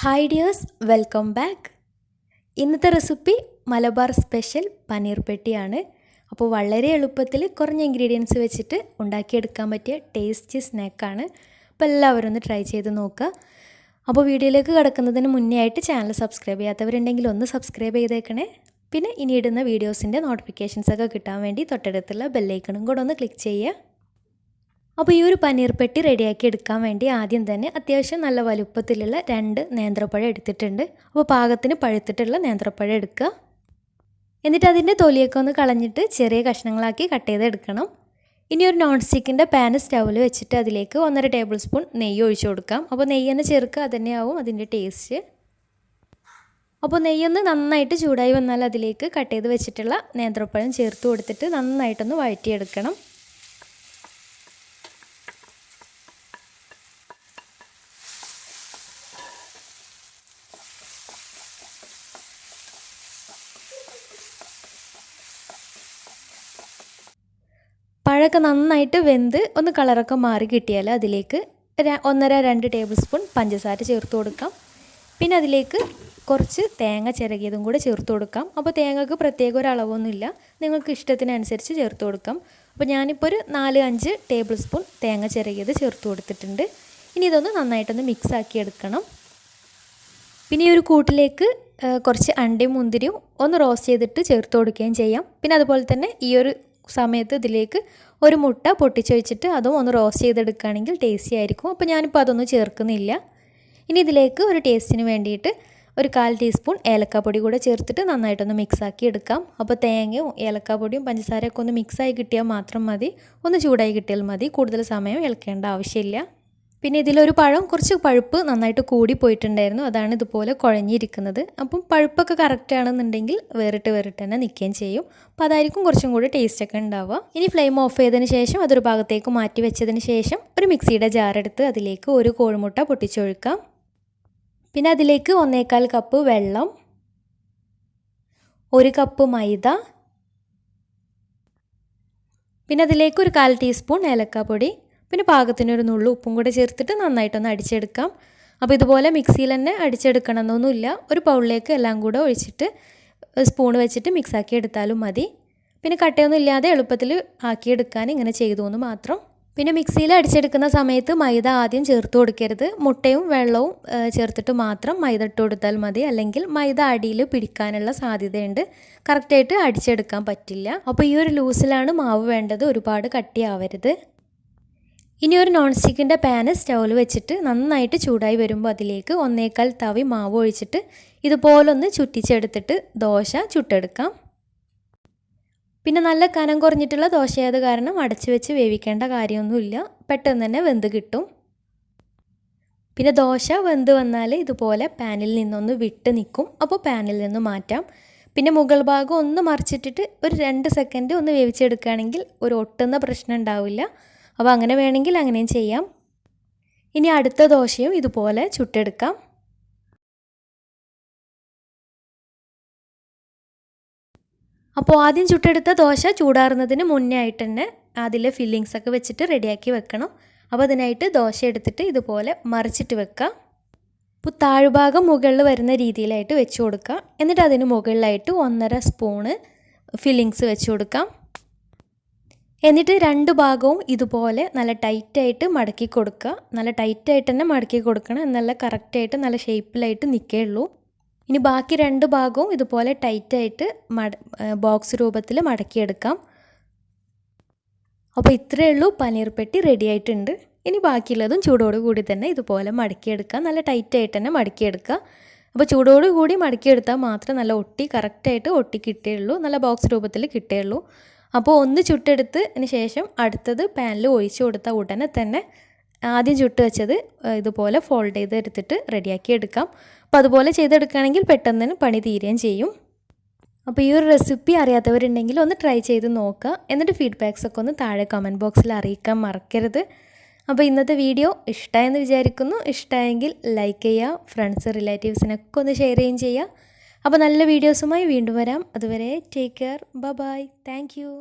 Hi dears, welcome back. ഇന്നത്തെ recipe Malabar special paneer പെട്ടിയാണ്. അപ്പോൾ വളരെ എളുപ്പത്തിൽ കുറഞ്ഞ ഇൻഗ്രീഡിയൻസ് വെച്ചിട്ട് ഉണ്ടാക്കിയെടുക്കാൻ പറ്റിയ ടേസ്റ്റി സ്നാക്കാണ്. അപ്പോൾ എല്ലാവരും ഒന്ന് ട്രൈ ചെയ്ത് നോക്കുക. അപ്പോൾ വീഡിയോയിലേക്ക് കടക്കുന്നതിന് മുന്നേ ആയിട്ട് ചാനൽ സബ്സ്ക്രൈബ് ചെയ്യാത്തവരുണ്ടെങ്കിൽ ഒന്ന് സബ്സ്ക്രൈബ് ചെയ്തേക്കണേ. പിന്നെ ഇനി ഇടുന്ന വീഡിയോസിൻ്റെ നോട്ടിഫിക്കേഷൻസൊക്കെ കിട്ടാൻ വേണ്ടി തൊട്ടടുത്തുള്ള ബെല്ലൈക്കണും കൂടെ ഒന്ന് ക്ലിക്ക് ചെയ്യുക. അപ്പോൾ ഈ ഒരു പനീർ പെട്ടി റെഡിയാക്കി എടുക്കാൻ വേണ്ടി ആദ്യം തന്നെ അത്യാവശ്യം നല്ല വലുപ്പത്തിലുള്ള 2 നേന്ത്രപ്പഴം എടുത്തിട്ടുണ്ട്. അപ്പോൾ പാകത്തിന് പഴുത്തിട്ടുള്ള നേന്ത്രപ്പഴം എടുക്കുക. എന്നിട്ട് അതിൻ്റെ തൊലിയൊക്കെ ഒന്ന് കളഞ്ഞിട്ട് ചെറിയ കഷ്ണങ്ങളാക്കി കട്ട് ചെയ്തെടുക്കണം. ഇനി ഒരു നോൺ സ്റ്റിക്കിൻ്റെ പാൻ സ്റ്റൗവിൽ വെച്ചിട്ട് അതിലേക്ക് 1.5 ടേബിൾ സ്പൂൺ നെയ്യ് ഒഴിച്ചു കൊടുക്കാം. അപ്പോൾ നെയ്യ് തന്നെ ചേർക്കുക, അതുതന്നെയാവും അതിൻ്റെ ടേസ്റ്റ്. അപ്പോൾ നെയ്യൊന്ന് നന്നായിട്ട് ചൂടായി വന്നാൽ അതിലേക്ക് കട്ട് ചെയ്ത് വെച്ചിട്ടുള്ള നേന്ത്രപ്പഴം ചേർത്ത് കൊടുത്തിട്ട് നന്നായിട്ടൊന്ന് വഴറ്റിയെടുക്കണം. പഴമൊക്കെ നന്നായിട്ട് വെന്ത് ഒന്ന് കളറൊക്കെ മാറി കിട്ടിയാൽ അതിലേക്ക് 1.5-2 ടേബിൾ സ്പൂൺ പഞ്ചസാര ചേർത്ത് കൊടുക്കാം. പിന്നെ അതിലേക്ക് കുറച്ച് തേങ്ങ ചിരകിയതും കൂടെ ചേർത്ത് കൊടുക്കാം. അപ്പോൾ തേങ്ങക്ക് പ്രത്യേക ഒരു അളവൊന്നുമില്ല, നിങ്ങൾക്ക് ഇഷ്ടത്തിനനുസരിച്ച് ചേർത്ത് കൊടുക്കാം. അപ്പോൾ ഞാനിപ്പോൾ ഒരു 4-5 ടേബിൾ സ്പൂൺ തേങ്ങ ചിരകിയത് ചേർത്ത് കൊടുത്തിട്ടുണ്ട്. ഇനി ഇതൊന്ന് നന്നായിട്ടൊന്ന് മിക്സ് ആക്കി എടുക്കണം. പിന്നെ ഈ ഒരു കൂട്ടിലേക്ക് കുറച്ച് അണ്ടിയും മുന്തിരിയും ഒന്ന് റോസ്റ്റ് ചെയ്തിട്ട് ചേർത്ത് കൊടുക്കുകയും ചെയ്യാം. പിന്നെ അതുപോലെ തന്നെ ഈ ഒരു സമയത്ത് ഇതിലേക്ക് ഒരു മുട്ട പൊട്ടിച്ചൊഴിച്ചിട്ട് അതും ഒന്ന് റോസ്റ്റ് ചെയ്തെടുക്കുകയാണെങ്കിൽ ടേസ്റ്റി ആയിരിക്കും. അപ്പോൾ ഞാനിപ്പോൾ അതൊന്നും ചേർക്കുന്നില്ല. ഇനി ഇതിലേക്ക് ഒരു ടേസ്റ്റിന് വേണ്ടിയിട്ട് ഒരു 1/4 ടീസ്പൂൺ ഏലക്കാപ്പൊടി കൂടെ ചേർത്തിട്ട് നന്നായിട്ടൊന്ന് മിക്സാക്കി എടുക്കാം. അപ്പോൾ തേങ്ങയും ഏലക്കാപ്പൊടിയും പഞ്ചസാരയൊക്കെ ഒന്ന് മിക്സായി കിട്ടിയാൽ മാത്രം മതി, ഒന്ന് ചൂടായി കിട്ടിയാൽ മതി, കൂടുതൽ സമയം ഇളക്കേണ്ട ആവശ്യമില്ല. പിന്നെ ഇതിലൊരു പഴം കുറച്ച് പഴുപ്പ് നന്നായിട്ട് കൂടി പോയിട്ടുണ്ടായിരുന്നു, അതാണ് ഇതുപോലെ കുഴഞ്ഞിരിക്കുന്നത്. അപ്പം പഴുപ്പൊക്കെ കറക്റ്റ് ആണെന്നുണ്ടെങ്കിൽ വേറിട്ട് തന്നെ നിൽക്കുകയും ചെയ്യും. അപ്പോൾ അതായിരിക്കും കുറച്ചും കൂടി ടേസ്റ്റൊക്കെ ഉണ്ടാവുക. ഇനി ഫ്ലെയിം ഓഫ് ചെയ്തതിന് ശേഷം അതൊരു ഭാഗത്തേക്ക് മാറ്റി വെച്ചതിന് ശേഷം ഒരു മിക്സിയുടെ ജാറെടുത്ത് അതിലേക്ക് ഒരു കോഴിമുട്ട പൊട്ടിച്ചൊഴിക്കാം. പിന്നെ അതിലേക്ക് 1/4 കപ്പ് വെള്ളം, 1 കപ്പ് മൈദ, പിന്നെ അതിലേക്ക് ഒരു 1/4 ടീസ്പൂൺ ഏലക്കാപ്പൊടി, പിന്നെ പാകത്തിനൊരു നുള്ളു ഉപ്പും കൂടെ ചേർത്തിട്ട് നന്നായിട്ടൊന്ന് അടിച്ചെടുക്കാം. അപ്പോൾ ഇതുപോലെ മിക്സിയിൽ തന്നെ അടിച്ചെടുക്കണം എന്നൊന്നുമില്ല, ഒരു ബൗളിലേക്ക് എല്ലാം കൂടെ ഒഴിച്ചിട്ട് സ്പൂൺ വെച്ചിട്ട് മിക്സാക്കി എടുത്താലും മതി. പിന്നെ കട്ടയൊന്നും ഇല്ലാതെ എളുപ്പത്തിൽ ആക്കിയെടുക്കാൻ ഇങ്ങനെ ചെയ്തു എന്ന് മാത്രം. പിന്നെ മിക്സിയിൽ അടിച്ചെടുക്കുന്ന സമയത്ത് മൈദ ആദ്യം ചേർത്ത് കൊടുക്കരുത്, മുട്ടയും വെള്ളവും ചേർത്തിട്ട് മാത്രം മൈദ ഇട്ട് കൊടുത്താൽ മതി, അല്ലെങ്കിൽ മൈദ അടിയിൽ പിടിക്കാനുള്ള സാധ്യതയുണ്ട്, കറക്റ്റായിട്ട് അടിച്ചെടുക്കാൻ പറ്റില്ല. അപ്പോൾ ഈ ഒരു ലൂസിലാണ് മാവ് വേണ്ടത്, ഒരുപാട് കട്ടിയാവരുത്. ഇനി ഒരു നോൺ സ്റ്റിക്കിൻ്റെ പാന് സ്റ്റൗവിൽ വെച്ചിട്ട് നന്നായിട്ട് ചൂടായി വരുമ്പോൾ അതിലേക്ക് 1/4 തവി മാവ് ഒഴിച്ചിട്ട് ഇതുപോലൊന്ന് ചുറ്റിച്ചെടുത്തിട്ട് ദോശ ചുട്ടെടുക്കാം. പിന്നെ നല്ല കനം കുറഞ്ഞിട്ടുള്ള ദോശയായത് കാരണം അടച്ചു വെച്ച് വേവിക്കേണ്ട കാര്യമൊന്നുമില്ല, പെട്ടെന്ന് തന്നെ വെന്ത് കിട്ടും. പിന്നെ ദോശ വെന്ത് വന്നാൽ ഇതുപോലെ പാനിൽ നിന്നൊന്ന് വിട്ട് നിൽക്കും, അപ്പോൾ പാനിൽ നിന്ന് മാറ്റാം. പിന്നെ മുകൾ ഭാഗം ഒന്ന് മറിച്ചിട്ടിട്ട് ഒരു 2 സെക്കൻഡ് ഒന്ന് വേവിച്ചെടുക്കുകയാണെങ്കിൽ ഒരു ഒട്ടുന്ന പ്രശ്നം ഉണ്ടാവില്ല. അപ്പോൾ അങ്ങനെ വേണമെങ്കിൽ അങ്ങനെയും ചെയ്യാം. ഇനി അടുത്ത ദോശയും ഇതുപോലെ ചുട്ടെടുക്കാം. അപ്പോൾ ആദ്യം ചുട്ടെടുത്ത ദോശ ചൂടാറുന്നതിന് മുന്നേ ആയിട്ട് തന്നെ അതിലെ ഫില്ലിങ്സൊക്കെ വെച്ചിട്ട് റെഡിയാക്കി വെക്കണം. അപ്പോൾ അതിനായിട്ട് ദോശ എടുത്തിട്ട് ഇതുപോലെ മറിച്ചിട്ട് വെക്കാം. അപ്പോൾ താഴ്ഭാഗം മുകളിൽ വരുന്ന രീതിയിലായിട്ട് വെച്ച് കൊടുക്കുക. എന്നിട്ട് അതിന് മുകളിലായിട്ട് 1.5 സ്പൂണ് ഫില്ലിങ്സ് വെച്ച് കൊടുക്കാം. എന്നിട്ട് 2 ഭാഗവും ഇതുപോലെ നല്ല ടൈറ്റായിട്ട് മടക്കി കൊടുക്കുക. നല്ല ടൈറ്റായിട്ട് തന്നെ മടക്കി കൊടുക്കണം, എന്നല്ല കറക്റ്റായിട്ട് നല്ല ഷേപ്പിലായിട്ട് നിൽക്കുകയുള്ളൂ. ഇനി ബാക്കി 2 ഭാഗവും ഇതുപോലെ ടൈറ്റായിട്ട് ബോക്സ് രൂപത്തിൽ മടക്കിയെടുക്കാം. അപ്പോൾ ഇത്രയേ ഉള്ളൂ, പനീർ പെട്ടി റെഡി ആയിട്ടുണ്ട്. ഇനി ബാക്കിയുള്ളതും ചൂടോടുകൂടി തന്നെ ഇതുപോലെ മടക്കിയെടുക്കാം, നല്ല ടൈറ്റായിട്ട് തന്നെ മടക്കിയെടുക്കുക. അപ്പോൾ ചൂടോടുകൂടി മടക്കിയെടുത്താൽ മാത്രമേ നല്ല കറക്റ്റായിട്ട് ഒട്ടി കിട്ടുകയുള്ളൂ, നല്ല ബോക്സ് രൂപത്തിൽ കിട്ടുകയുള്ളൂ. അപ്പോൾ ഒന്ന് ചുട്ടെടുത്തതിന് ശേഷം അടുത്തത് പാനിൽ ഒഴിച്ച് കൊടുത്താൽ ഉടനെ തന്നെ ആദ്യം ചുട്ട് വെച്ചത് ഇതുപോലെ ഫോൾഡ് ചെയ്തെടുത്തിട്ട് റെഡിയാക്കി എടുക്കാം. അപ്പോൾ അതുപോലെ ചെയ്തെടുക്കുകയാണെങ്കിൽ പെട്ടെന്ന് തന്നെ പണി തീരുകയും ചെയ്യും. അപ്പോൾ ഈ ഒരു റെസിപ്പി അറിയാത്തവരുണ്ടെങ്കിൽ ഒന്ന് ട്രൈ ചെയ്ത് നോക്കുക. എന്നിട്ട് ഫീഡ്ബാക്സൊക്കെ ഒന്ന് താഴെ കമൻറ്റ് ബോക്സിൽ അറിയിക്കാൻ മറക്കരുത്. അപ്പോൾ ഇന്നത്തെ വീഡിയോ ഇഷ്ടമായെന്ന് വിചാരിക്കുന്നു. ഇഷ്ടമായെങ്കിൽ ലൈക്ക് ചെയ്യുക, ഫ്രണ്ട്സ് റിലേറ്റീവ്സിനൊക്കെ ഒന്ന് ഷെയർ ചെയ്യുകയും ചെയ്യുക. അപ്പോൾ നല്ല വീഡിയോസുമായി വീണ്ടും വരാം. അതുവരെ take care, bye, thank U.